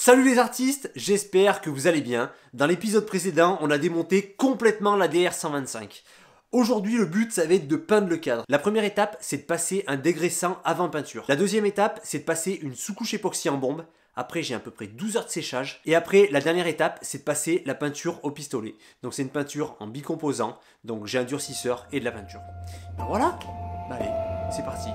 Salut les artistes, j'espère que vous allez bien. Dans l'épisode précédent, on a démonté complètement la DR125. Aujourd'hui, le but, ça va être de peindre le cadre. La première étape, c'est de passer un dégraissant avant peinture. La deuxième étape, c'est de passer une sous-couche époxy en bombe. Après, j'ai à peu près 12 heures de séchage. Et après, la dernière étape, c'est de passer la peinture au pistolet. Donc c'est une peinture en bicomposant. Donc j'ai un durcisseur et de la peinture. Ben voilà. Ben allez, c'est parti.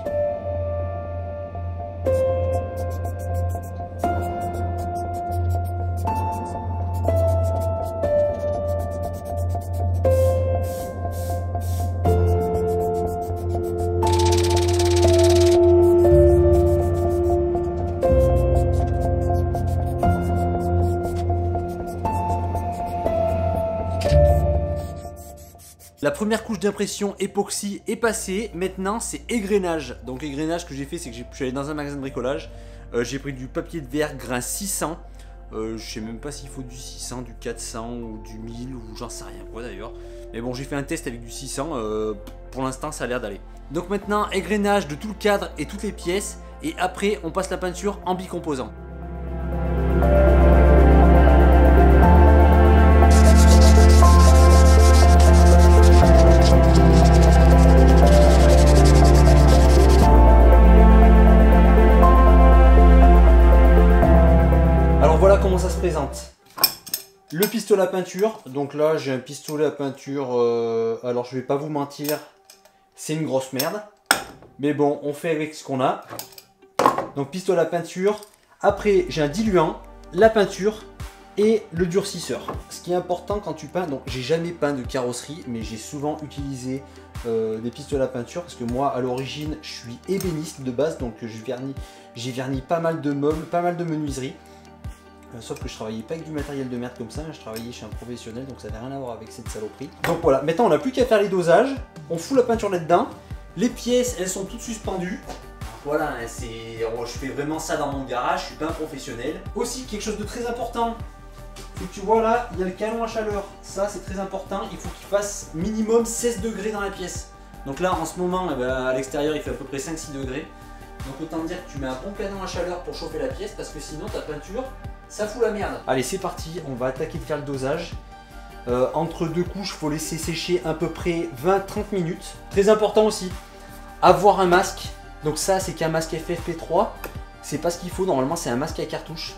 La première couche d'impression époxy est passée, maintenant c'est égrainage. Donc égrainage, que j'ai fait, c'est que je suis allé dans un magasin de bricolage, j'ai pris du papier de verre grain 600, je sais même pas s'il faut du 600, du 400 ou du 1000 ou j'en sais rien quoi d'ailleurs. Mais bon, j'ai fait un test avec du 600, pour l'instant ça a l'air d'aller. Donc maintenant égrainage de tout le cadre et toutes les pièces, et après on passe la peinture en bicomposant. Comment ça se présente? Le pistolet à peinture, donc là j'ai un pistolet à peinture, alors je vais pas vous mentir, c'est une grosse merde, mais bon, on fait avec ce qu'on a. Donc pistolet à peinture, après j'ai un diluant, la peinture et le durcisseur. Ce qui est important quand tu peins, donc j'ai jamais peint de carrosserie, mais j'ai souvent utilisé des pistolets à peinture, parce que moi à l'origine je suis ébéniste de base, donc j'ai verni pas mal de meubles, pas mal de menuiseries. Sauf que je travaillais pas avec du matériel de merde comme ça, je travaillais chez un professionnel, donc ça n'avait rien à voir avec cette saloperie. Donc voilà, maintenant on n'a plus qu'à faire les dosages, on fout la peinture là-dedans, les pièces elles sont toutes suspendues. Voilà, je fais vraiment ça dans mon garage, je suis pas un professionnel. Aussi quelque chose de très important, c'est que tu vois là, il y a le canon à chaleur, ça c'est très important, il faut qu'il fasse minimum 16 degrés dans la pièce. Donc là en ce moment, à l'extérieur il fait à peu près 5-6 degrés. Donc autant dire que tu mets un bon canon à chaleur pour chauffer la pièce, parce que sinon ta peinture, ça fout la merde. Allez, c'est parti, on va attaquer de faire le dosage. Entre deux couches, il faut laisser sécher à peu près 20-30 minutes. Très important aussi, avoir un masque. Donc ça, c'est qu'un masque FFP3. C'est pas ce qu'il faut, normalement c'est un masque à cartouche.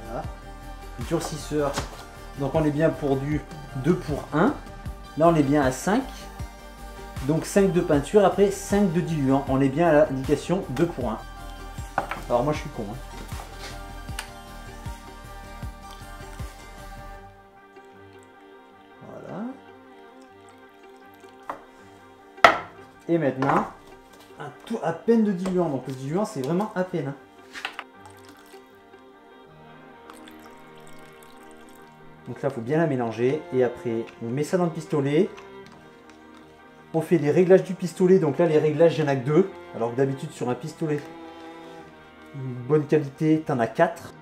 Voilà. Durcisseur. Donc on est bien pour du 2 pour 1. Là on est bien à 5. Donc 5 de peinture, après 5 de diluant. On est bien à l'indication 2 pour 1. Alors moi je suis con. Voilà. Et maintenant, à peine de diluant. Donc le diluant c'est vraiment à peine. Donc là il faut bien la mélanger. Et après on met ça dans le pistolet. On fait les réglages du pistolet, donc là les réglages il n'y en a que 2, alors que d'habitude sur un pistolet une bonne qualité t'en as 4.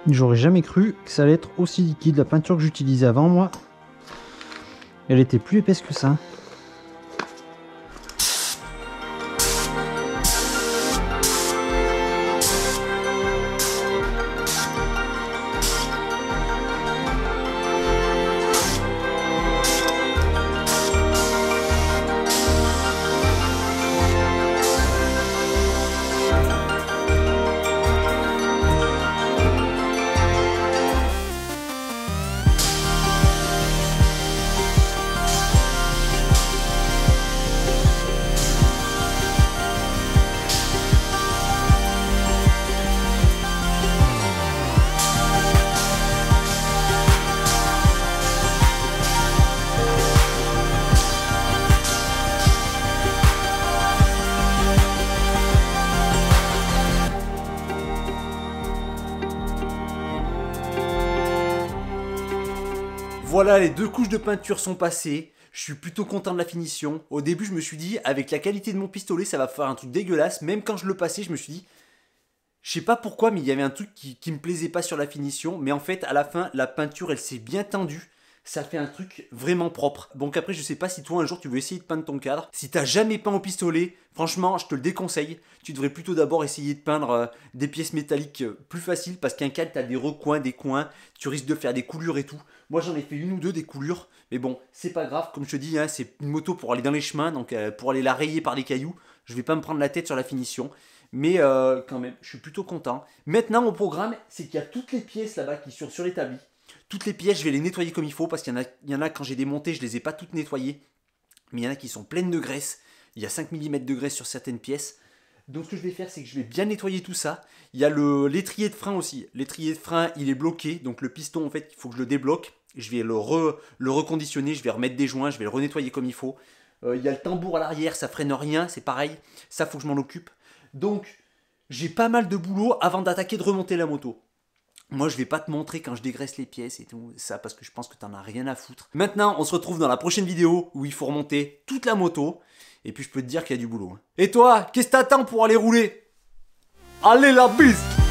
J'aurais jamais cru que ça allait être aussi liquide. La peinture que j'utilisais avant, moi, elle était plus épaisse que ça. Voilà, les 2 couches de peinture sont passées. Je suis plutôt content de la finition. Au début, je me suis dit, avec la qualité de mon pistolet, ça va faire un truc dégueulasse. Même quand je le passais, je me suis dit, je sais pas pourquoi, mais il y avait un truc qui me plaisait pas sur la finition. Mais en fait, à la fin, la peinture, elle s'est bien tendue. ça fait un truc vraiment propre. Donc après, je sais pas si toi un jour tu veux essayer de peindre ton cadre. Si t'as jamais peint au pistolet, franchement, je te le déconseille. Tu devrais plutôt d'abord essayer de peindre des pièces métalliques plus faciles parce qu'un cadre, t'as des recoins, des coins, tu risques de faire des coulures et tout. Moi, j'en ai fait une ou deux des coulures, mais bon, c'est pas grave. Comme je te dis, hein, c'est une moto pour aller dans les chemins, donc pour aller la rayer par les cailloux. Je vais pas me prendre la tête sur la finition. Mais quand même, je suis plutôt content. Maintenant, mon programme, c'est qu'il y a toutes les pièces là-bas qui sont sur l'établi. Toutes les pièces, je vais les nettoyer comme il faut parce qu'il y en a quand j'ai démonté, je les ai pas toutes nettoyées. Mais il y en a qui sont pleines de graisse. Il y a 5 mm de graisse sur certaines pièces. Donc ce que je vais faire, c'est que je vais bien nettoyer tout ça. Il y a l'étrier de frein aussi. L'étrier de frein, il est bloqué. Donc le piston, en fait, il faut que je le débloque. Je vais le reconditionner, je vais remettre des joints, je vais le renettoyer comme il faut. Il y a le tambour à l'arrière, ça freine rien, c'est pareil. Ça, faut que je m'en occupe. Donc, j'ai pas mal de boulot avant d'attaquer de remonter la moto. Moi, je vais pas te montrer quand je dégraisse les pièces et tout ça parce que je pense que t'en as rien à foutre. Maintenant, on se retrouve dans la prochaine vidéo où il faut remonter toute la moto. Et puis, je peux te dire qu'il y a du boulot. Et toi, qu'est-ce que t'attends pour aller rouler? Allez, la bise!